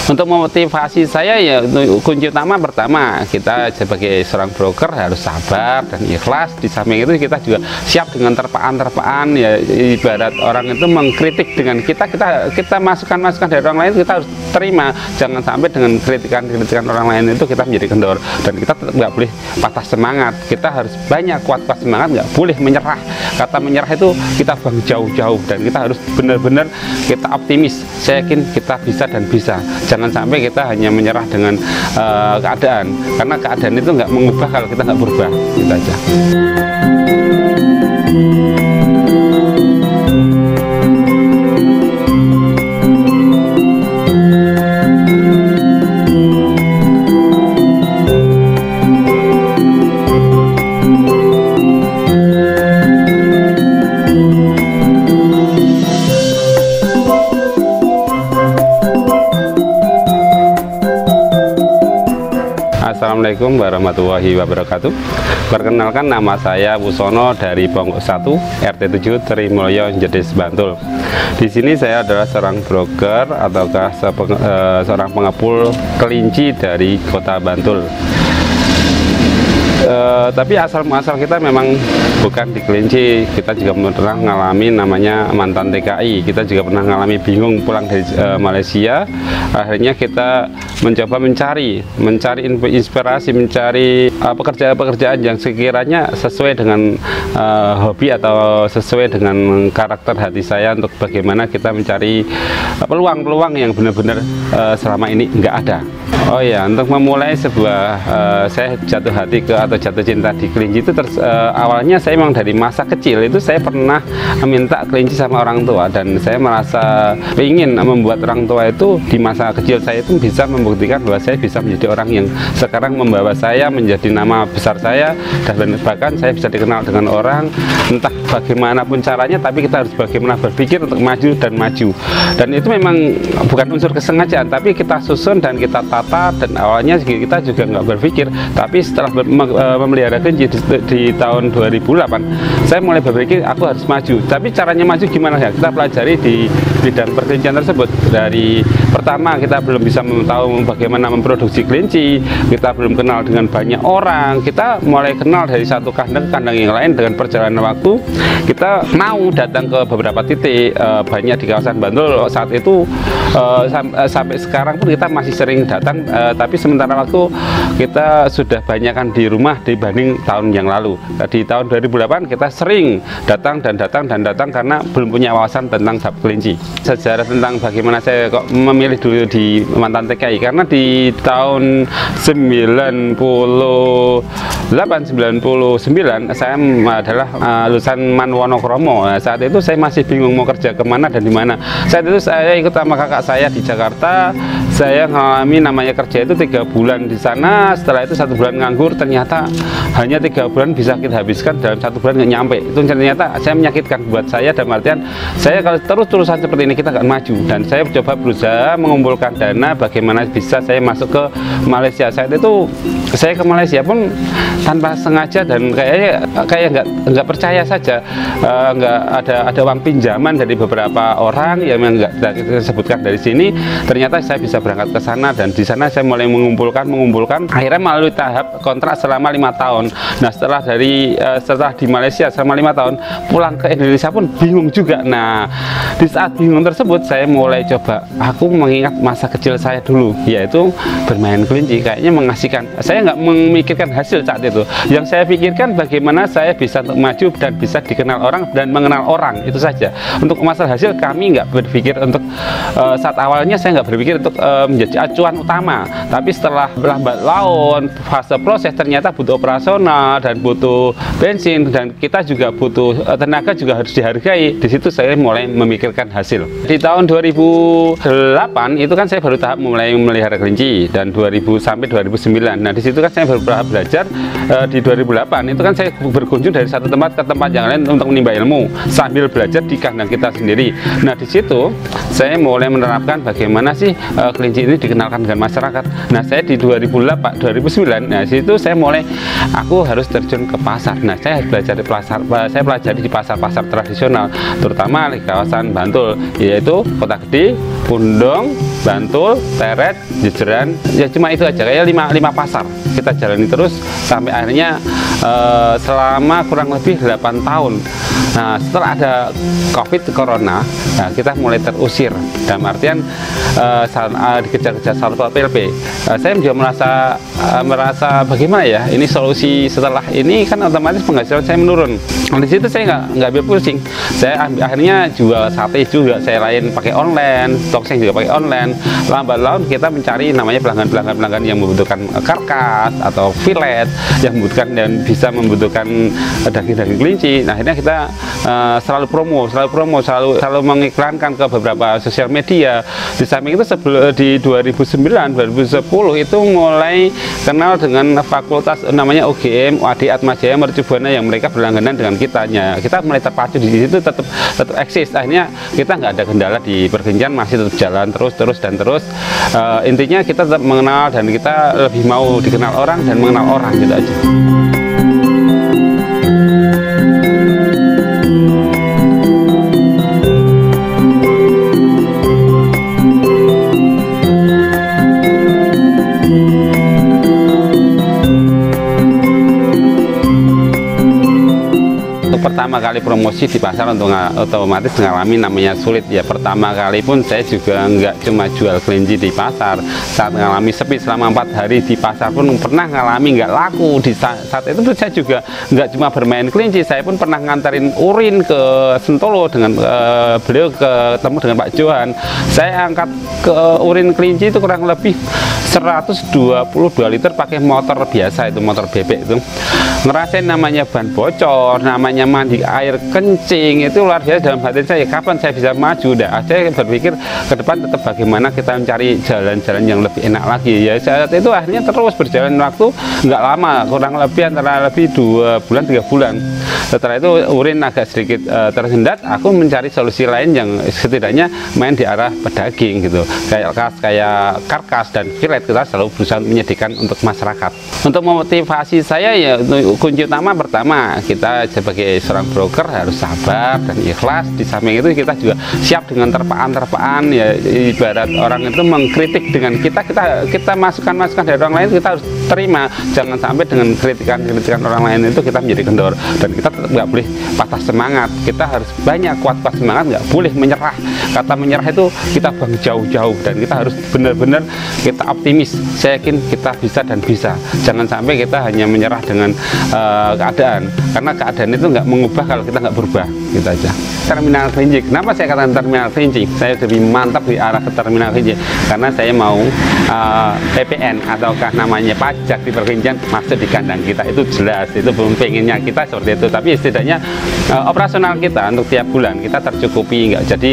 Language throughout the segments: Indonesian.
Untuk memotivasi saya ya, kunci utama pertama kita sebagai seorang broker harus sabar dan ikhlas. Di samping itu kita juga siap dengan terpaan ya, ibarat orang itu mengkritik dengan kita masukan dari orang lain kita harus terima. Jangan sampai dengan kritikan orang lain itu kita menjadi kendor, dan kita tetap nggak boleh patah semangat. Kita harus banyak kuat semangat, nggak boleh menyerah. Kata menyerah itu kita buang jauh-jauh, dan kita harus benar-benar kita optimis. Saya yakin kita bisa dan bisa. Jangan sampai kita hanya menyerah dengan keadaan, karena keadaan itu nggak mengubah kalau kita nggak berubah. Gitu aja. Assalamualaikum warahmatullahi wabarakatuh. Perkenalkan, nama saya Wusono dari Ponggok 1 RT 7 Trimulyo, Jedes, Bantul. Di sini saya adalah seorang broker ataukah seorang pengepul kelinci dari Kota Bantul. Tapi asal-muasal kita memang bukan di kelinci. Kita juga pernah mengalami namanya mantan TKI. Kita juga pernah mengalami bingung pulang dari Malaysia. Akhirnya kita mencoba mencari inspirasi, mencari pekerjaan-pekerjaan yang sekiranya sesuai dengan hobi atau sesuai dengan karakter hati saya, untuk bagaimana kita mencari peluang-peluang yang benar-benar selama ini nggak ada. Oh ya, untuk memulai sebuah saya jatuh hati atau jatuh cinta di kelinci itu awalnya saya memang dari masa kecil itu saya pernah minta kelinci sama orang tua, dan saya merasa ingin membuat orang tua itu di masa kecil saya itu bisa membuktikan bahwa saya bisa menjadi orang yang sekarang membawa saya menjadi nama besar saya, dan bahkan saya bisa dikenal dengan orang, entah bagaimanapun caranya, tapi kita harus bagaimana berpikir untuk maju, dan itu memang bukan unsur kesengajaan, tapi kita susun dan kita tata. Dan awalnya kita juga nggak berpikir, tapi setelah memelihara kelinci di tahun 2008 saya mulai berpikir aku harus maju. Tapi caranya maju gimana ya, kita pelajari di bidang perkelincian tersebut. Dari pertama kita belum bisa tahu bagaimana memproduksi kelinci, kita belum kenal dengan banyak orang, kita mulai kenal dari satu kandang yang lain. Dengan perjalanan waktu kita mau datang ke beberapa titik, banyak di kawasan Bantul saat itu, sampai sekarang pun kita masih sering datang, tapi sementara waktu kita sudah banyak kan di rumah dibanding tahun yang lalu. Di tahun 2008 kita sering datang karena belum punya wawasan tentang bab kelinci. Sejarah tentang bagaimana saya kok memilih dulu di mantan TKI, karena di tahun 99 saya adalah lulusan Manwonokromo. Nah, saat itu saya masih bingung mau kerja kemana dan di mana. Saat itu saya ikut sama kakak saya di Jakarta. Saya mengalami namanya kerja itu 3 bulan di sana. Setelah itu 1 bulan nganggur. Ternyata hanya 3 bulan bisa kita habiskan dalam 1 bulan nggak nyampe. Itu ternyata saya menyakitkan buat saya, dalam artian saya kalau terus-terusan seperti ini kita nggak maju. Dan saya coba berusaha mengumpulkan dana bagaimana bisa saya masuk ke Malaysia. Saat itu saya ke Malaysia pun tanpa sengaja, dan kayak nggak percaya saja, nggak ada uang pinjaman dari beberapa orang yang nggak kita sebutkan dari sini. Ternyata saya bisa berangkat ke sana, dan di sana saya mulai mengumpulkan, akhirnya melalui tahap kontrak selama 5 tahun. Nah, setelah di Malaysia selama 5 tahun, pulang ke Indonesia pun bingung juga. Nah, di saat bingung tersebut saya mulai coba, aku mengingat masa kecil saya dulu, yaitu bermain kelinci. Kayaknya mengasihkan. Saya nggak memikirkan hasil saat itu. Yang saya pikirkan bagaimana saya bisa untuk maju dan bisa dikenal orang dan mengenal orang, itu saja. Untuk masalah hasil kami nggak berpikir untuk saat awalnya saya nggak berpikir untuk menjadi acuan utama. Tapi setelah lambat laun fase proses, ternyata butuh operasional dan butuh bensin, dan kita juga butuh tenaga, juga harus dihargai. Di situ saya mulai memikirkan hasil. Di tahun 2008 itu kan saya baru tahap mulai memelihara kelinci, dan 2000 sampai 2009. Nah, di situ kan saya baru belajar. Di 2008 itu kan saya berkunjung dari satu tempat ke tempat yang lain untuk menimba ilmu sambil belajar di kandang kita sendiri. Nah, di situ saya mulai menerapkan bagaimana sih kelinci ini dikenalkan dengan masyarakat. Nah, saya di 2009, nah situ saya mulai, aku harus terjun ke pasar. Nah, saya belajar di pasar, saya pelajari di pasar-pasar tradisional, terutama di kawasan Bantul. yaitu Kota Gede, Pundong, Bantul, Teret, Jejeran. Ya cuma itu aja, kayak 5 pasar kita jalani terus sampai akhirnya selama kurang lebih 8 tahun. Nah, setelah ada Corona, nah, kita mulai terusir. Dalam artian dikejar-kejar Satpol PP. Saya juga merasa bagaimana ya, ini solusi setelah ini kan otomatis penghasilan saya menurun. Di situ saya nggak ambil pusing. Saya akhirnya jual sate juga, saya lain pakai online, tongseng juga pakai online. Lambat laun kita mencari namanya pelanggan yang membutuhkan karkas atau filet, yang membutuhkan dan bisa membutuhkan daging-daging kelinci. Nah, akhirnya kita selalu promo, selalu mengiklankan ke beberapa sosial media. Di samping itu di 2009-2010 itu mulai kenal dengan fakultas namanya UGM, UAD Atmajaya Mercubuana yang mereka berlangganan dengan kitanya. Kita mulai terpacu di situ, tetap eksis. Akhirnya kita nggak ada kendala di perkelincian, masih tetap jalan terus. Intinya kita tetap mengenal dan kita lebih mau dikenal orang dan mengenal orang, gitu aja. Pertama kali promosi di pasar untuk otomatis mengalami namanya sulit ya. Pertama kali pun saya juga nggak cuma jual kelinci di pasar. Saat mengalami sepi selama 4 hari di pasar pun pernah ngalami nggak laku. Di saat itu saya juga nggak cuma bermain kelinci, saya pun pernah nganterin urin ke Sentolo dengan beliau ketemu dengan Pak Johan. Saya angkat ke urin kelinci itu kurang lebih 122 liter pakai motor biasa, itu motor bebek itu. Ngerasain namanya ban bocor, namanya mandi air kencing, itu luar biasa. Dalam hati saya, kapan saya bisa maju? Saya berpikir ke depan tetap bagaimana kita mencari jalan-jalan yang lebih enak lagi ya. Saat itu akhirnya terus berjalan waktu nggak lama, kurang lebih antara 2 bulan 3 bulan. Setelah itu urin agak sedikit tersendat, aku mencari solusi lain yang setidaknya main di arah pedaging gitu, kayak karkas dan filet. Kita selalu berusaha menyediakan untuk masyarakat. Untuk memotivasi saya ya, kunci utama pertama, kita sebagai seorang broker harus sabar dan ikhlas. Di samping itu kita juga siap dengan terpaan ya. Ibarat orang itu mengkritik dengan kita masukan dari orang lain, kita harus terima. Jangan sampai dengan kritikan orang lain itu kita menjadi kendor, dan kita tetap nggak boleh patah semangat. Kita harus banyak kuat semangat, nggak boleh menyerah. Kata menyerah itu kita buang jauh-jauh, dan kita harus benar-benar kita optimis. Saya yakin kita bisa. Jangan sampai kita hanya menyerah dengan keadaan, karena keadaan itu nggak mengubah kalau kita nggak berubah, gitu aja. Terminal kelinci, kenapa saya katakan terminal kelinci? Saya lebih mantap di arah ke terminal kelinci karena saya mau PPN ataukah namanya pajak di perkelinician masuk di kandang kita. Itu jelas, itu belum pengennya kita seperti itu, tapi setidaknya operasional kita untuk tiap bulan kita tercukupi, nggak jadi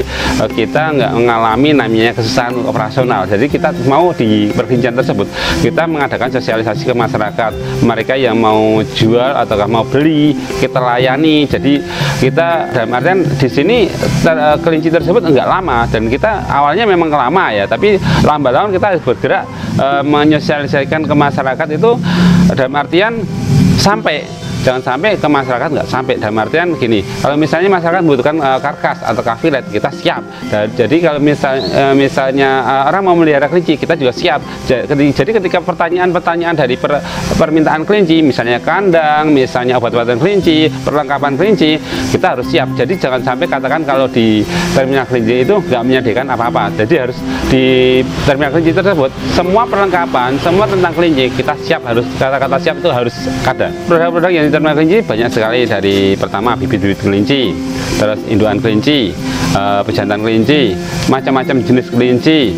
kita nggak mengalami namanya kesusahan operasional. Jadi kita mau di perkelinician tersebut kita mengadakan sosialisasi ke masyarakat, mereka yang mau jual ataukah mau beli kita layani. Jadi kita dalam artian di sini kelinci tersebut enggak lama, dan kita awalnya memang lama ya, tapi lambat laun kita harus bergerak menyosialisasikan ke masyarakat itu dalam artian sampai. Jangan sampai ke masyarakat nggak sampai, dalam artian gini, kalau misalnya masyarakat membutuhkan karkas atau filet, kita siap. Jadi kalau misalnya orang mau melihara kelinci, kita juga siap. Jadi ketika pertanyaan dari permintaan kelinci, misalnya kandang, misalnya obat-obatan kelinci, perlengkapan kelinci, kita harus siap. Jadi jangan sampai katakan kalau di terminal kelinci itu nggak menyediakan apa-apa. Jadi harus di terminal kelinci tersebut semua perlengkapan, semua tentang kelinci kita siap. Harus kata-kata siap itu harus ada. Produk-produk yang terminal kelinci banyak sekali, dari pertama bibit-bibit kelinci, terus indukan kelinci, pejantan kelinci, macam-macam jenis kelinci,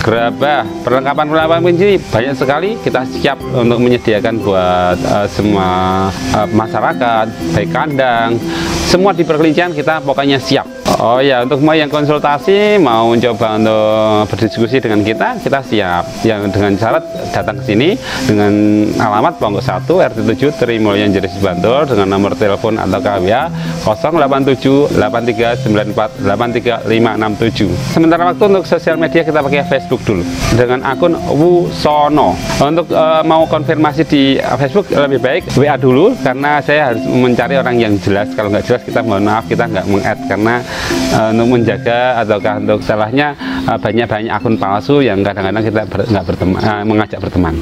gerabah, perlengkapan kelinci banyak sekali. Kita siap untuk menyediakan buat semua masyarakat, baik kandang, semua di perkelincian kita pokoknya siap. Oh ya, untuk mau yang konsultasi, mau coba untuk berdiskusi dengan kita siap. Yang dengan syarat datang ke sini dengan alamat Ponggo 1 RT 7 Trimulyan Jeris Bantul, dengan nomor telepon atau KWA 087 8394 83567. Sementara waktu untuk sosial media kita pakai Facebook dulu dengan akun Wusono. Untuk mau konfirmasi di Facebook lebih baik WA dulu, karena saya harus mencari orang yang jelas. Kalau nggak jelas kita mohon maaf, kita nggak meng-add, karena untuk menjaga ataukah untuk salahnya banyak akun palsu yang kadang-kadang kita mengajak berteman.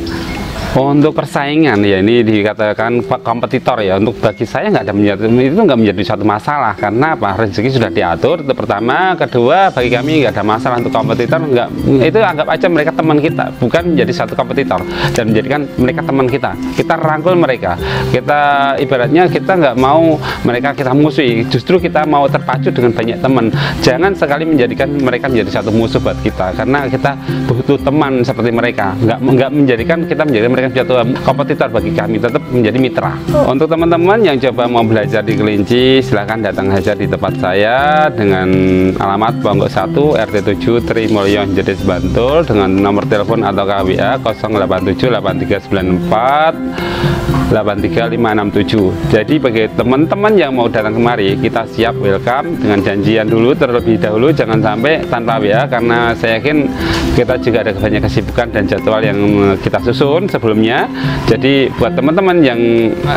Untuk persaingan ya ini dikatakan kompetitor ya, untuk bagi saya nggak menjadi suatu masalah karena apa, rezeki sudah diatur itu pertama, kedua bagi kami nggak ada masalah untuk kompetitor, nggak, itu anggap aja mereka teman kita, bukan menjadi satu kompetitor dan menjadikan mereka teman kita rangkul mereka, kita ibaratnya kita nggak mau mereka kita musuhi, justru kita mau terpacu dengan banyak teman. Jangan sekali menjadikan mereka menjadi satu musuh buat kita, karena kita butuh teman seperti mereka, nggak menjadikan kita menjadi mereka jatuh kompetitor. Bagi kami tetap menjadi mitra. Untuk teman-teman yang coba mau belajar di kelinci, silahkan datang saja di tempat saya dengan alamat Ponggok 1 RT 7 Trimulyo Jedes Bantul, dengan nomor telepon atau WA 087 8394 83567. Jadi bagi teman-teman yang mau datang kemari, kita siap welcome dengan janjian dulu terlebih dahulu, jangan sampai tanpa WA, karena saya yakin kita juga ada banyak kesibukan dan jadwal yang kita susun sebelumnya. Jadi buat teman-teman yang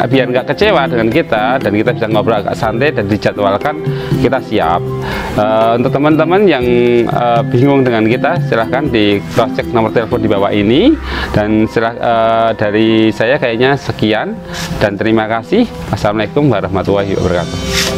biar nggak kecewa dengan kita dan kita bisa ngobrol agak santai dan dijadwalkan, kita siap. Untuk teman-teman yang bingung dengan kita, silahkan di cross check nomor telepon di bawah ini, dan dari saya kayaknya sekian dan terima kasih. Assalamualaikum warahmatullahi wabarakatuh.